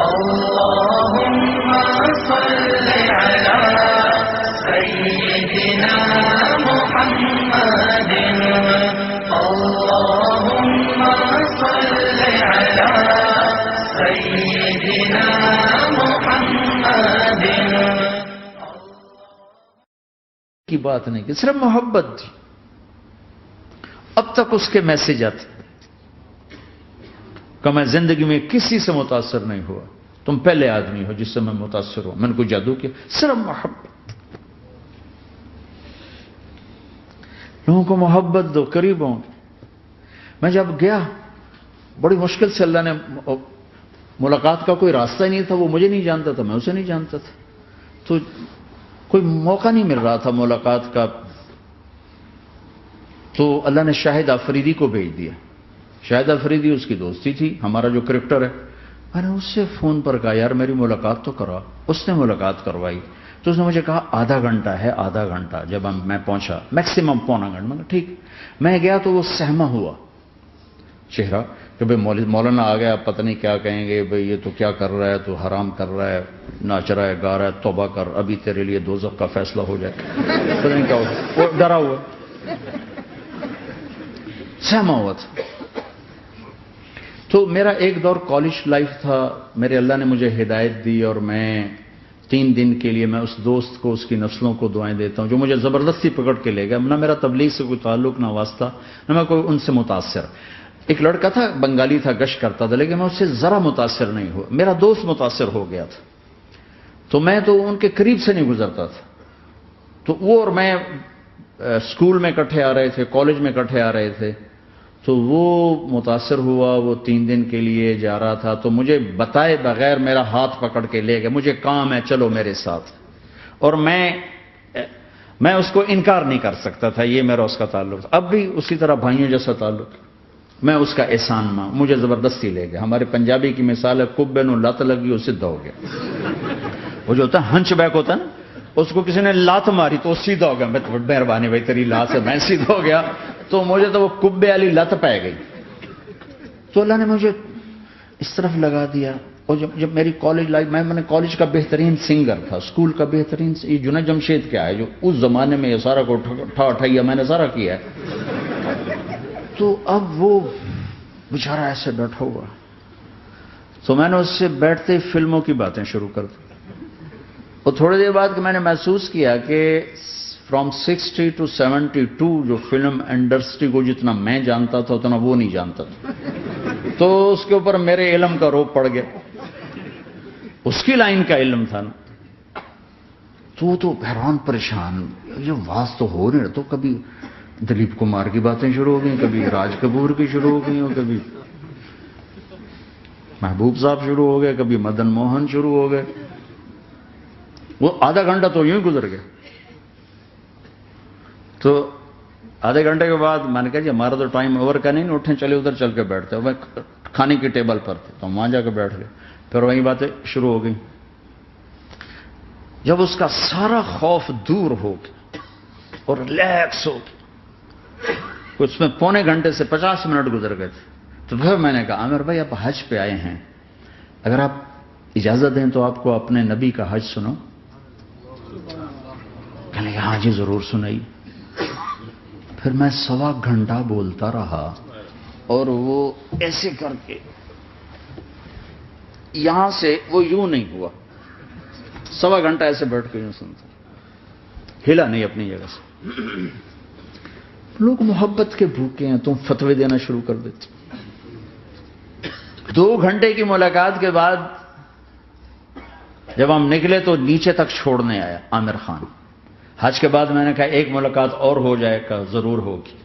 اللهم صل على سيدنا محمد اللهم صل على سيدنا محمد کی بات نہیں کہ صرف محبت تھی. اب تک اس کے میسج آتے کہ میں زندگی میں کسی سے متاثر نہیں ہوا, تم پہلے آدمی ہو جس سے میں متاثر ہوں, میں نے کوئی جادو کیا, صرف محبت. لوگوں کو محبت دو, قریب ہوں. میں جب گیا بڑی مشکل سے اللہ نے, ملاقات کا کوئی راستہ ہی نہیں تھا, وہ مجھے نہیں جانتا تھا, میں اسے نہیں جانتا تھا, تو کوئی موقع نہیں مل رہا تھا ملاقات کا. تو اللہ نے شاہد آفریدی کو بھیج دیا. شاہد آفریدی اس کی دوستی تھی, ہمارا جو کرکٹر ہے. میں نے اس سے فون پر کہا یار میری ملاقات تو کرا. اس نے ملاقات کروائی. تو اس نے مجھے کہا آدھا گھنٹہ ہے, آدھا گھنٹہ. جب میں پہنچا میکسیمم پونا گھنٹہ. میں کہا ٹھیک. میں گیا تو وہ سہما ہوا چہرہ کہ بھئی مولانا آ گیا, پتہ نہیں کیا کہیں گے, بھئی یہ تو کیا کر رہا ہے, تو حرام کر رہا ہے, ناچ رہا ہے, گا رہا ہے, توبہ کر, ابھی تیرے لیے دوزخ کا فیصلہ ہو جائے. پتہ نہیں کیا ہوا, وہ ڈرا ہوا سہما ہوا تھا. تو میرا ایک دور کالج لائف تھا. میرے اللہ نے مجھے ہدایت دی اور میں 3 دن کے لیے میں اس دوست کو, اس کی نسلوں کو دعائیں دیتا ہوں جو مجھے زبردستی پکڑ کے لے گیا. نہ میرا تبلیغ سے کوئی تعلق, نہ واسطہ, نہ میں کوئی ان سے متاثر. ایک لڑکا تھا, بنگالی تھا, گشت کرتا تھا, لیکن میں اس سے ذرا متاثر نہیں ہوا. میرا دوست متاثر ہو گیا تھا, تو میں تو ان کے قریب سے نہیں گزرتا تھا. تو وہ اور میں اسکول میں اکٹھے آ رہے تھے, کالج میں اکٹھے آ رہے تھے. تو وہ متاثر ہوا, وہ 3 دن کے لیے جا رہا تھا, تو مجھے بتائے بغیر میرا ہاتھ پکڑ کے لے گیا. مجھے کام ہے, چلو میرے ساتھ. اور میں اس کو انکار نہیں کر سکتا تھا, یہ میرا اس کا تعلق تھا. اب بھی اسی طرح بھائیوں جیسا تعلق. میں اس کا احسان ماں, مجھے زبردستی لے گیا. ہمارے پنجابی کی مثال ہے, کبے نو لت لگی, وہ سیدھا ہو گیا. وہ جو ہوتا ہے ہنچ بیک ہوتا ہے نا, اس کو کسی نے لات ماری تو وہ سیدھا ہو گیا. میں تو مہربانی بھائی تیری لات سے میں سیدھا ہو گیا. تو مجھے تو وہ کبے والی لت پہ گئی. تو اللہ نے مجھے اس طرف لگا دیا. اور جب میری کالج لائف, میں نے کالج کا بہترین سنگر تھا, اسکول کا بہترین, یہ جنید جمشید کیا ہے جو اس زمانے میں یہ سارا کو اٹھایا میں نے سارا کیا ہے. تو اب وہ بیچارہ ایسے بیٹھا ہوا, تو میں نے اس سے بیٹھتے فلموں کی باتیں شروع کر دی. اور تھوڑی دیر بعد میں نے محسوس کیا کہ فرام 60 to 72 جو فلم انڈسٹری کو جتنا میں جانتا تھا اتنا وہ نہیں جانتا تھا. تو اس کے اوپر میرے علم کا روپ پڑ گیا. اس کی لائن کا علم تھا نا. تو حیران پریشان, یہ واز تو ہو نہیں رہا. تو کبھی دلیپ کمار کی باتیں شروع ہو گئیں, کبھی راج کپور کی شروع ہو گئی, اور کبھی محبوب صاحب شروع ہو گئے, کبھی مدن موہن شروع ہو گئے. وہ آدھا گھنٹہ تو یوں ہی گزر گیا. تو آدھے گھنٹے کے بعد میں نے کہا جی ہمارا تو ٹائم اوور کا نہیں, اٹھیں چلے ادھر چل کے بیٹھتے. میں کھانے کی ٹیبل پر تھے تو وہاں جا کے بیٹھ گئے. پھر وہی باتیں شروع ہو گئی. جب اس کا سارا خوف دور ہو گیا اور ریلیکس ہو گیا, اس میں 1.25 گھنٹے سے 50 منٹ گزر گئے تھے. تو پھر میں نے کہا عامر بھائی آپ حج پہ آئے ہیں, اگر آپ اجازت دیں تو آپ کو اپنے نبی کا حج سنو. کہنے لگا ہاں جی ضرور سنائی. پھر میں 1.25 گھنٹہ بولتا رہا اور وہ ایسے کر کے یہاں سے وہ یوں نہیں ہوا. 1.25 گھنٹہ ایسے بیٹھ کے یوں سنتا, ہلا نہیں اپنی جگہ سے. لوگ محبت کے بھوکے ہیں, تم فتوے دینا شروع کر دیتے. 2 گھنٹے کی ملاقات کے بعد جب ہم نکلے تو نیچے تک چھوڑنے آیا عامر خان. حج کے بعد میں نے کہا ایک ملاقات اور ہو جائے گا, ضرور ہوگی.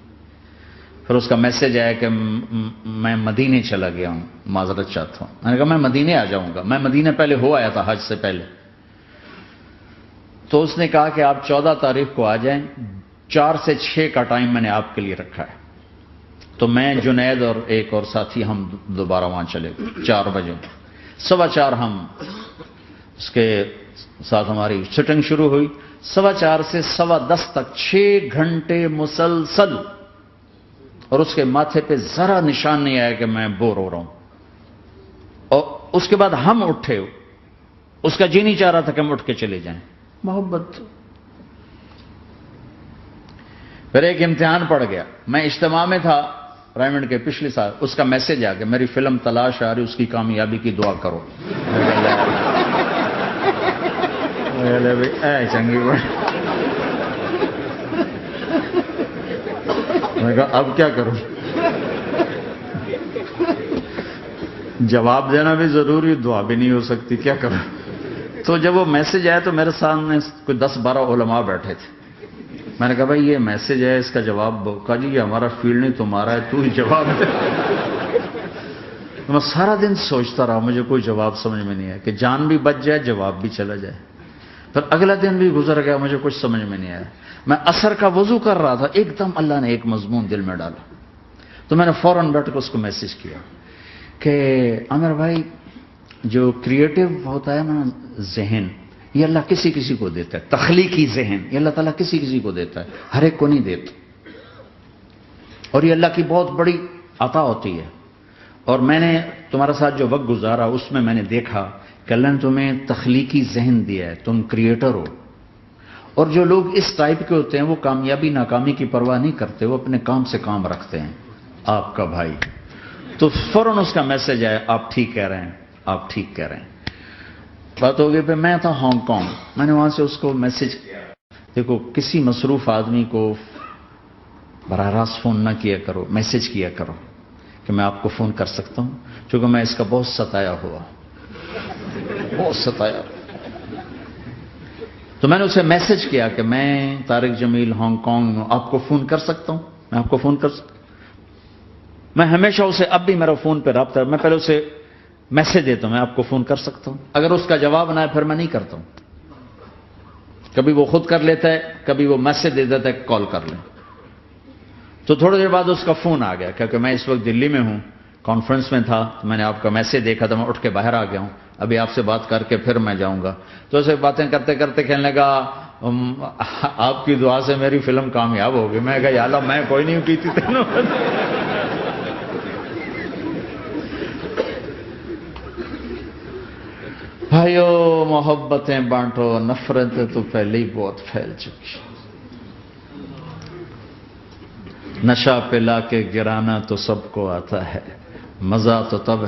پھر اس کا میسج آیا کہ میں مدینے چلا گیا ہوں, معذرت چاہتا ہوں. میں نے کہا میں مدینے آ جاؤں گا, میں مدینے پہلے ہو آیا تھا حج سے پہلے. تو اس نے کہا کہ آپ 14 تاریخ کو آ جائیں, 4 سے 6 کا ٹائم میں نے آپ کے لیے رکھا ہے. تو میں جنید اور ایک اور ساتھی ہم دوبارہ وہاں چلے گئے 4 بجے. 4:15 ہم اس کے ساتھ ہماری شوٹنگ شروع ہوئی. 4:15 سے 10:15 تک 6 گھنٹے مسلسل, اور اس کے ماتھے پہ ذرا نشان نہیں آیا کہ میں بور ہو رہا ہوں. اور اس کے بعد ہم اٹھے، اس کا جی نہیں چاہ رہا تھا کہ ہم اٹھ کے چلے جائیں. محبت. پھر ایک امتحان پڑ گیا. میں اجتماع میں تھا رائمنڈ کے پچھلے سال. اس کا میسج آ گیا میری فلم تلاش آ رہی، اس کی کامیابی کی دعا کرو. اے چنگی بڑی. میں کہا اب کیا کروں؟ جواب دینا بھی ضروری، دعا بھی نہیں ہو سکتی، کیا کروں؟ تو جب وہ میسج آیا تو میرے سامنے کوئی 10-12 علماء بیٹھے تھے. میں نے کہا بھائی یہ میسج ہے، اس کا جواب. کہا جی یہ ہمارا فیلڈ نہیں تمہارا ہے، تو ہی جواب دے. میں سارا دن سوچتا رہا، مجھے کوئی جواب سمجھ میں نہیں آیا کہ جان بھی بچ جائے، جواب بھی چلا جائے. پھر اگلا دن بھی گزر گیا، مجھے کچھ سمجھ میں نہیں آیا. میں عصر کا وضو کر رہا تھا، ایک دم اللہ نے ایک مضمون دل میں ڈالا. تو میں نے فوراً بیٹھ کے اس کو میسج کیا کہ عامر بھائی جو کریٹو ہوتا ہے نا ذہن، یہ اللہ کسی کسی کو دیتا ہے. تخلیقی ذہن یہ اللہ تعالیٰ کسی کسی کو دیتا ہے، ہر ایک کو نہیں دیتا. اور یہ اللہ کی بہت بڑی عطا ہوتی ہے. اور میں نے تمہارے ساتھ جو وقت گزارا اس میں نے دیکھا کہ اللہ نے تمہیں تخلیقی ذہن دیا ہے، تم کریٹر ہو. اور جو لوگ اس ٹائپ کے ہوتے ہیں وہ کامیابی ناکامی کی پرواہ نہیں کرتے، وہ اپنے کام سے کام رکھتے ہیں. آپ کا بھائی. تو فوراً اس کا میسج آیا آپ ٹھیک کہہ رہے ہیں، آپ ٹھیک کہہ رہے ہیں. بات ہو گئی. پہ میں تھا ہانگ کانگ. میں نے وہاں سے اس کو میسج کیا دیکھو کسی مصروف آدمی کو براہ راست فون نہ کیا کرو، میسج کیا کرو کہ میں آپ کو فون کر سکتا ہوں، چونکہ میں اس کا بہت ستایا ہوا، بہت ستایا. تو میں نے اسے میسج کیا کہ میں طارق جمیل ہانگ کانگ میں آپ کو فون کر سکتا ہوں، میں آپ کو فون کر سکتا ہوں. میں ہمیشہ اسے، اب بھی میرا فون پہ رابطہ ہے، میں پہلے اسے میسج دیتا ہوں میں آپ کو فون کر سکتا ہوں. اگر اس کا جواب نہ ہے پھر میں نہیں کرتا ہوں. کبھی وہ خود کر لیتا ہے، کبھی وہ میسج دے دیتا ہے کال کر لیں. تو تھوڑی دیر بعد اس کا فون آ گیا کیونکہ میں اس وقت دلی میں ہوں، کانفرنس میں تھا. تو میں نے آپ کا میسج دیکھا تھا، میں اٹھ کے باہر آ گیا ہوں، ابھی آپ سے بات کر کے پھر میں جاؤں گا. تو اسے باتیں کرتے کرتے کہنے لگا آپ کی دعا سے میری فلم کامیاب ہوگی. میں کہا یا اللہ میں کوئی نہیں کیتی تینوں. بھائیو محبتیں بانٹو، نفرتیں تو پہلے ہی بہت پھیل چکی. نشہ پلا کے گرانا تو سب کو آتا ہے، مزہ تو تب